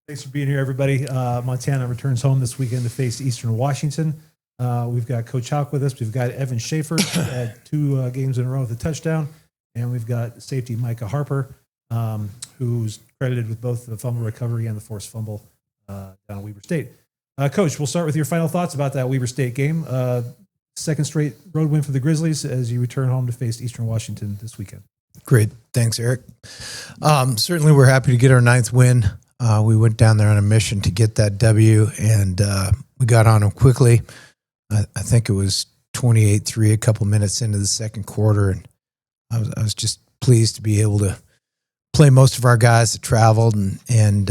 Thanks for being here, everybody. Montana returns home this weekend to face Eastern Washington. We've got Coach Houck with us. We've got Evan Schaefer at 2 games in a row with a touchdown. And we've got safety Micah Harper, who's credited with both the fumble recovery and the forced fumble down at Weber State. Coach, we'll start with your final thoughts about that Weber State game. Second straight road win for the Grizzlies as you return home to face Eastern Washington this weekend. Great. Thanks, Eric. Certainly we're happy to get our 9th win. We went down there on a mission to get that W, and we got on them quickly. I think it was 28-3 a couple minutes into the second quarter, and I was just pleased to be able to play most of our guys that traveled, and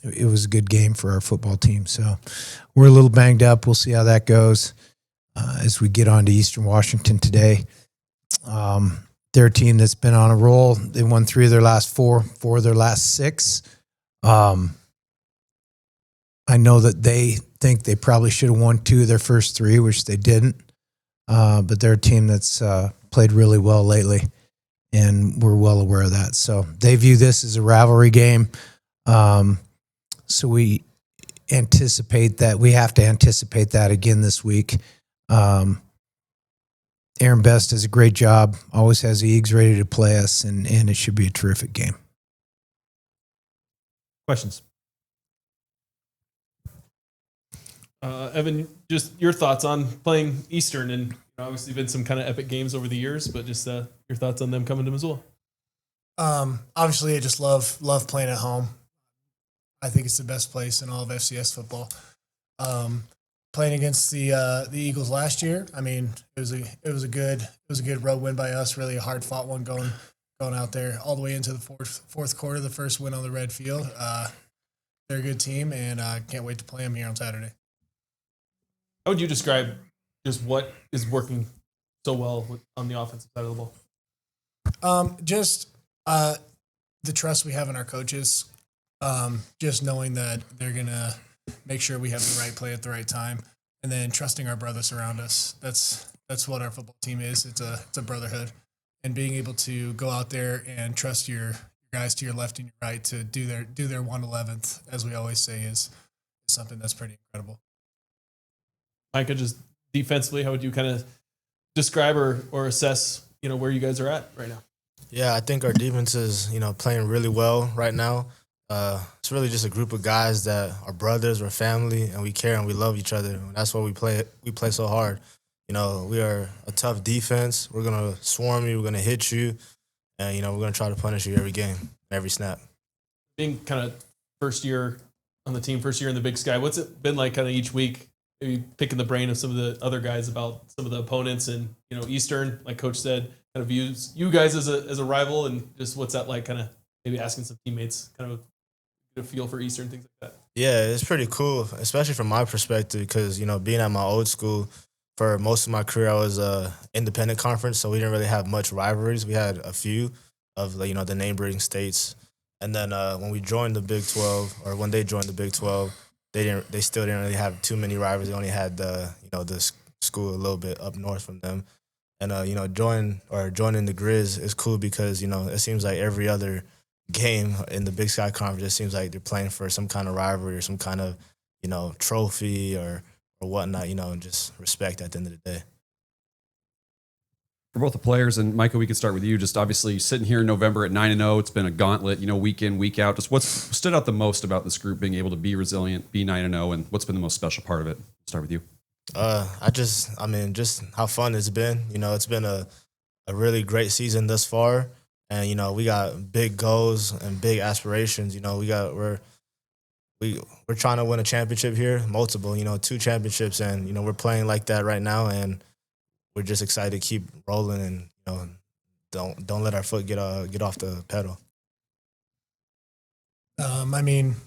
it was a good game for our football team. So we're a little banged up. We'll see how that goes as we get on to Eastern Washington today. They're a team that's been on a roll. They won 3 of their last 4 of their last 6. I know that they think they probably should have won 2 of their first 3, which they didn't. But they're a team that's played really well lately, and we're well aware of that. So they view this as a rivalry game. So we anticipate that. We have to anticipate that again this week. Aaron Best does a great job, always has the Eags ready to play us, and it should be a terrific game. Questions? Evan, just your thoughts on playing Eastern, and obviously been some kind of epic games over the years, but just your thoughts on them coming to Missoula. Obviously, I just love playing at home. I think it's the best place in all of FCS football. Playing against the Eagles last year, I mean, it was a good road win by us. Really a hard fought one going out there all the way into the fourth quarter. The first win on the red field. They're a good team, and I can't wait to play them here on Saturday. How would you describe just what is working so well on the offensive side of the ball? Just the trust we have in our coaches. Just knowing that they're gonna make sure we have the right play at the right time, and then trusting our brothers around us. That's what our football team is. It's a brotherhood, and being able to go out there and trust your guys to your left and your right to do their 1/11th, as we always say, is something that's pretty incredible. Micah, just defensively, how would you kind of describe or assess where you guys are at right now? Yeah, I think our defense is playing really well right now. It's really just a group of guys that are brothers, we're family, and we care and we love each other. And that's why we play so hard. We are a tough defense. We're gonna swarm you, we're gonna hit you, and we're gonna try to punish you every game, every snap. Being kind of first year on the team, first year in the Big Sky, what's it been like kind of each week? Maybe picking the brain of some of the other guys about some of the opponents, and Eastern, like Coach said, kind of views you guys as a rival, and just what's that like? Kind of maybe asking some teammates, kind of get a feel for Eastern, things like that. Yeah, it's pretty cool, especially from my perspective, because being at my old school for most of my career, I was independent conference, so we didn't really have much rivalries. We had a few of the neighboring states, and then when we joined the Big 12, or when they joined the Big 12. They still didn't really have too many rivals. They only had the school a little bit up north from them, and joining the Griz is cool because it seems like every other game in the Big Sky Conference, it seems like they're playing for some kind of rivalry or some kind of trophy or whatnot. And just respect at the end of the day. For both the players, and Micah, we could start with you. Just obviously sitting here in November at 9-0, it's been a gauntlet, week in, week out. Just what's stood out the most about this group being able to be resilient, be 9-0, and what's been the most special part of it? Start with you. Just how fun it's been. It's been a really great season thus far, and we got big goals and big aspirations. We're trying to win a championship here, multiple, 2 championships, and we're playing like that right now, and we're just excited to keep rolling and don't let our foot get off the pedal.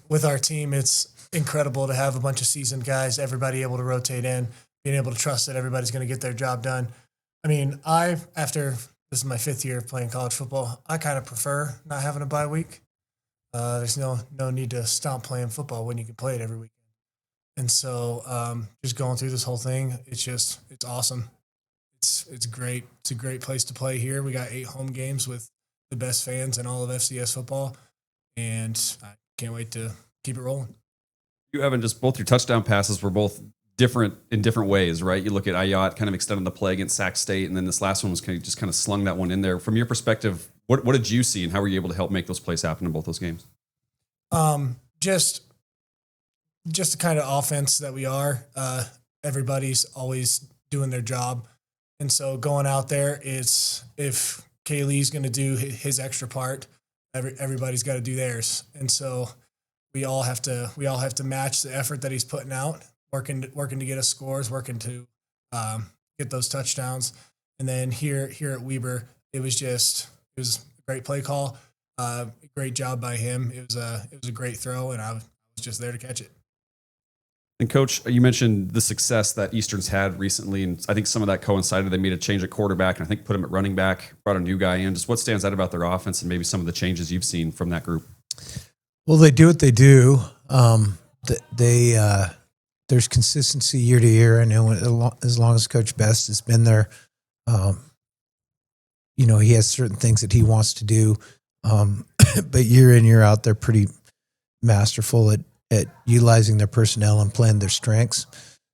With our team, it's incredible to have a bunch of seasoned guys, everybody able to rotate in, being able to trust that everybody's going to get their job done. After this is my 5th year of playing college football, I kind of prefer not having a bye week. There's no need to stop playing football when you can play it every weekend. And so just going through this whole thing, it's awesome. It's great. It's a great place to play here. We got 8 home games with the best fans in all of FCS football, and I can't wait to keep it rolling. You haven't just both your touchdown passes were both different in different ways, right? You look at Ayat kind of extending the play against Sac State, and then this last one was kind of slung that one in there. From your perspective, what did you see, and how were you able to help make those plays happen in both those games? Just the kind of offense that we are. Everybody's always doing their job, and so going out there, it's if Kaylee's going to do his extra part, everybody's got to do theirs, and so we all have to match the effort that he's putting out, working to get us scores, working to get those touchdowns, and then here at Weber, it was a great play call, great job by him. It was a great throw, and I was just there to catch it. And Coach, you mentioned the success that Eastern's had recently, and I think some of that coincided. They made a change at quarterback, and I think put him at running back, brought a new guy in. Just what stands out about their offense, and maybe some of the changes you've seen from that group? Well, they do what they do. There's consistency year to year. I know as long as Coach Best has been there, he has certain things that he wants to do. But year in, year out, they're pretty masterful at utilizing their personnel and playing their strengths.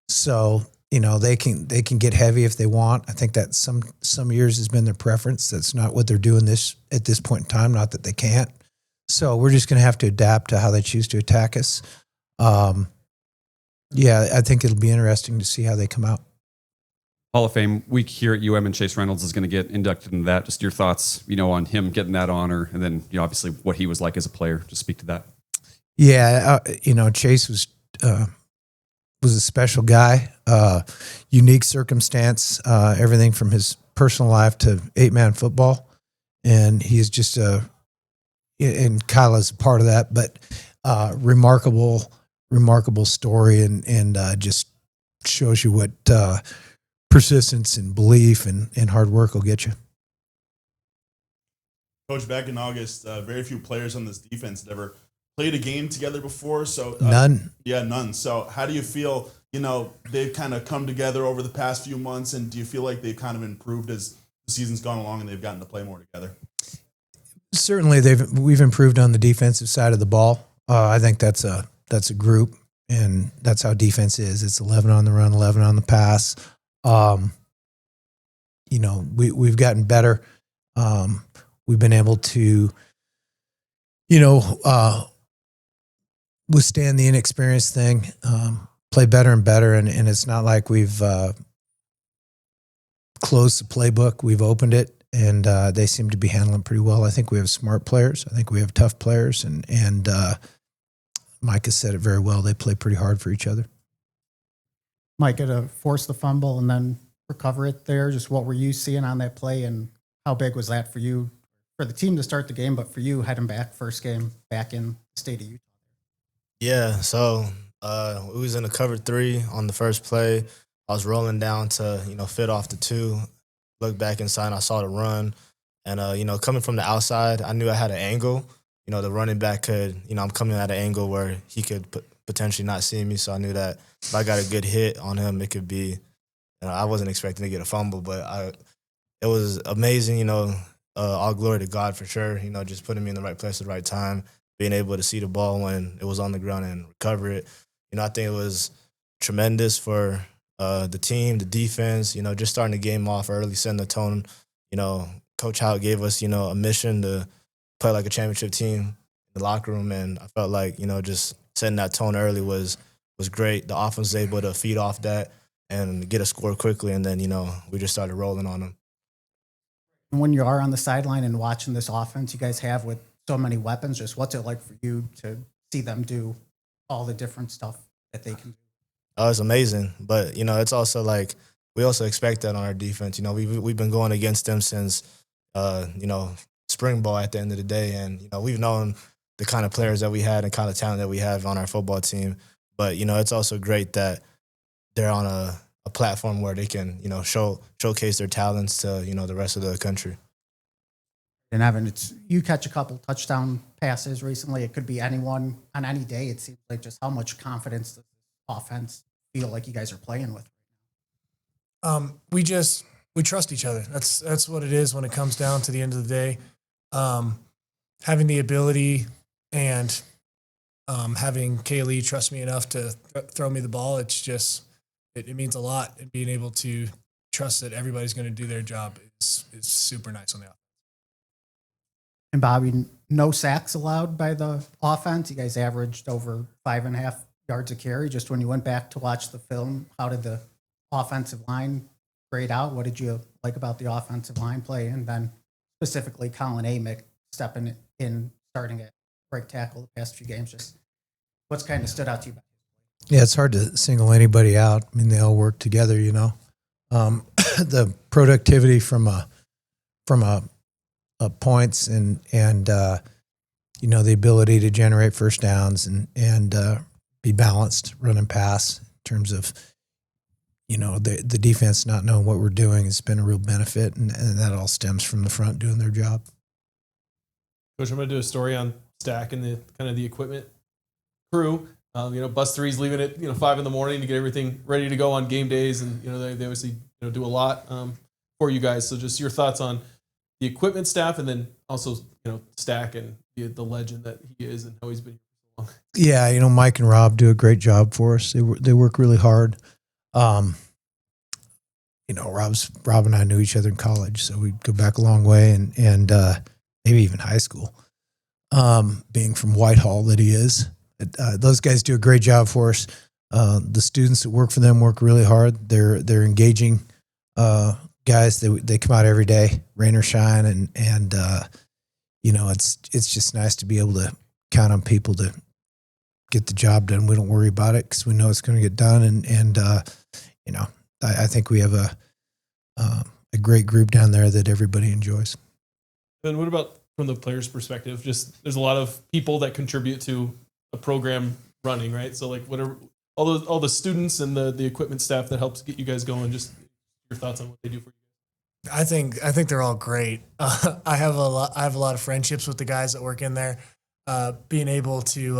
So, they can get heavy if they want. I think that some years has been their preference. That's not what they're doing at this point in time. Not that they can't. So we're just going to have to adapt to how they choose to attack us. I think it'll be interesting to see how they come out. Hall of Fame week here at UM, and Chase Reynolds is going to get inducted into that. Just your thoughts, on him getting that honor, and then obviously what he was like as a player. Just speak to that. Yeah, Chase was a special guy, unique circumstance, everything from his personal life to 8-man football, and he's just and Kyla's a part of that, but remarkable story, and just shows you what persistence and belief and hard work will get you. Coach, back in August, very few players on this defense had ever played a game together before. So None. Yeah, none. So how do you feel, they've kind of come together over the past few months, and do you feel like they've kind of improved as the season's gone along and they've gotten to play more together? Certainly, we've improved on the defensive side of the ball. I think that's a group, and that's how defense is. It's 11 on the run, 11 on the pass. We've gotten better. We've been able to, withstand the inexperienced thing, play better and better, and it's not like we've closed the playbook. We've opened it. And they seem to be handling pretty well. I think we have smart players. I think we have tough players. And Mike has said it very well. They play pretty hard for each other. Mike, to force the fumble and then recover it there, just what were you seeing on that play, and how big was that for you, for the team to start the game, but for you heading back first game back in the state of Utah? Yeah, so we was in a cover 3 on the first play. I was rolling down to, fit off the 2. Looked back inside, and I saw the run. And, coming from the outside, I knew I had an angle. The running back could, I'm coming at an angle where he could potentially not see me. So I knew that if I got a good hit on him, it could be, I wasn't expecting to get a fumble, but it was amazing, all glory to God for sure, just putting me in the right place at the right time, being able to see the ball when it was on the ground and recover it. I think it was tremendous for the team, the defense, just starting the game off early, setting the tone. Coach Howe gave us, a mission to play like a championship team in the locker room, and I felt like, just setting that tone early was great. The offense was able to feed off that and get a score quickly, and then, we just started rolling on them. When you are on the sideline and watching this offense you guys have with so many weapons, just what's it like for you to see them do all the different stuff that they can do? Oh, it's amazing. But, it's also like we also expect that on our defense. We've been going against them since, spring ball at the end of the day. And, we've known the kind of players that we had and kind of talent that we have on our football team. But, it's also great that they're on a platform where they can, showcase their talents to, the rest of the country. And Evan, you catch a couple touchdown passes recently. It could be anyone on any day. It seems like just how much confidence does the offense feel like you guys are playing with? We trust each other. That's what it is when it comes down to the end of the day. Having the ability and Having Kaylee trust me enough to throw me the ball, it's just it means a lot. And being able to trust that everybody's going to do their job is super nice on the offense. And Bobby, no sacks allowed by the offense. You guys averaged over 5.5 yards a carry. Just when you went back to watch the film, how did the offensive line grade out? What did you like about the offensive line play? And then specifically Colin Amick stepping in, starting at right tackle the past few games. Just what's kind of stood out to you? Yeah, it's hard to single anybody out. I mean, they all work together, you know. The productivity from a points and you know, the ability to generate first downs and be balanced, run and pass in terms of, you know, the defense not knowing what we're doing has been a real benefit, and that all stems from the front doing their job. Coach, I'm going to do a story on Stack and the kind of the equipment crew. You know, Bus 3's leaving at 5 a.m. to get everything ready to go on game days, and you know they obviously do a lot for you guys. So just your thoughts on the equipment staff, and then also Stack and the legend that he is and how he's been here for so long. Yeah, you know, Mike and Rob do a great job for us. They work really hard. You know, Rob and I knew each other in college, so we go back a long way, and maybe even high school. Being from Whitehall that he is. Those guys do a great job for us. The students that work for them work really hard. They're engaging guys. They come out every day, rain or shine, and you know, it's just nice to be able to count on people to get the job done. We don't worry about it because we know it's going to get done, and you know, I think we have a great group down there that everybody enjoys. And what about from the players' perspective? Just there's a lot of people that contribute to a program running, right? So like whatever, all the students and the equipment staff that helps get you guys going. Just your thoughts on what they do for you. I think they're all great. I have a lot of friendships with the guys that work in there. Being able to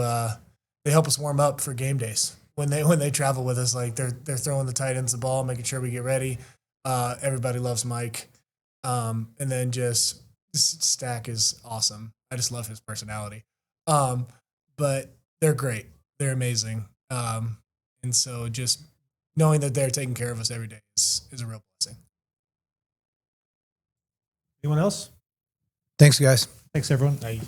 they help us warm up for game days when they travel with us. Like they're throwing the tight ends the ball, making sure we get ready. Everybody loves Mike, and then just Stack is awesome. I just love his personality. But they're great. They're amazing. And so just knowing that they're taking care of us every day is a real blessing. Anyone else? Thanks, guys. Thanks, everyone. Thank you.